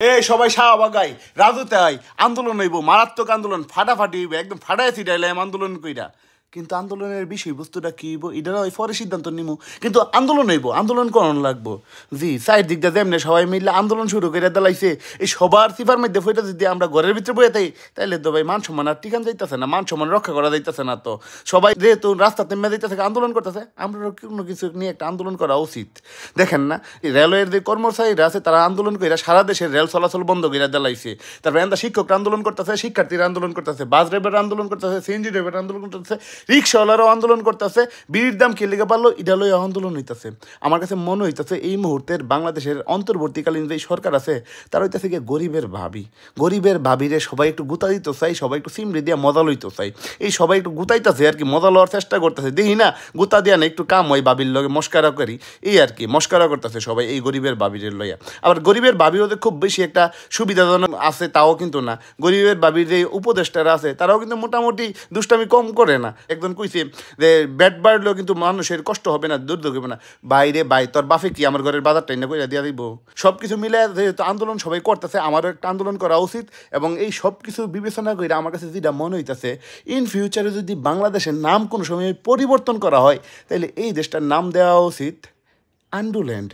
এই সবাই শাহবাগাই রাজুতে আই আন্দোলন হইব মারাত্মক আন্দোলন ফাটাফাটি হইব একদম ফাটাই ছিটাইলাম আন্দোলন কইরা কিন্তু আন্দোলনের বিষয়বস্তুটা কি হইব এটা ওই পরে সিদ্ধান্ত নিমু কিন্তু আন্দোলন হইব আন্দোলন করণ লাগবো জি সাইড দিকটা যেমনি সবাই মিললে আন্দোলন শুরু করে দিলাইছে এই সবার সিফার মধ্যে ফইটা যদি আমরা ঘরের ভিতরে বইয়ে থাই তাইলে তো ভাই মান সম্মান আর টিকান যাইতেছে না মান সম্মান রক্ষা করা যাইতেছে না তো সবাই যেহেতু রাস্তাতে মেয়ে যাইতেছে আন্দোলন করতেছে আমরা কোনো কিছু নিয়ে একটা আন্দোলন করা উচিত দেখেন না এই রেলওয়ের যে কর্মচারীরা আছে তারা আন্দোলন করে সারা দেশের রেল চলাচল বন্ধ করে দিলাইছে তারপরে এন্দা শিক্ষকরা আন্দোলন করতেছে শিক্ষার্থীরা আন্দোলন করতেছে বাস ড্রাইভার আন্দোলন করতেছে সিএনজি ড্রাইভার আন্দোলন করতেছে রিক্সাওয়ালারাও আন্দোলন করতেছে বিড়ির দাম কে লেগে পারলো এটা লই আন্দোলন হইতেছে আমার কাছে মনে হইতেছে এই মুহূর্তের বাংলাদেশের অন্তর্বর্তীকালীন যে সরকার আছে তার হইতেছে গিয়ে গরিবের ভাবিরে সবাই একটু গুতা দিতে চাই সবাই একটু সিমড়ি দিয়া মজা লইতে চাই এই সবাই একটু গুতাইতেছে আর কি মজা লওয়ার চেষ্টা করতেছে দেখি না গুতা দিয়া না একটু কাম হয় বাবির লগে মস্কারা করি এই আর কি মস্কারা করতেছে সবাই এই গরিবের ভাবিরের লইয়া আবার গরিবের ভাবিও যে খুব বেশি একটা সুবিধাজনক আছে তাও কিন্তু না গরিবের ভাবির যে উপদেষ্টারা আছে তারাও কিন্তু মোটামুটি দুষ্টামি কম করে না একজন কইছে যে ব্যাট বাড়লেও কিন্তু মানুষের কষ্ট হবে না দুর্যোগ হবে না বাইরে তোর বাফে কি আমার ঘরের বাজারটা না কইরা দিয়া দিব সব কিছু মিলে যেহেতু আন্দোলন সবাই করতেছে আমারও একটা আন্দোলন করা উচিত এবং এই সব কিছু বিবেচনা করে আমার কাছে যেটা মনে হইতেছে ইন ফিউচারে যদি বাংলাদেশের নাম কোনো সময় পরিবর্তন করা হয় তাহলে এই দেশটার নাম দেওয়া উচিত আন্ডুল্যান্ড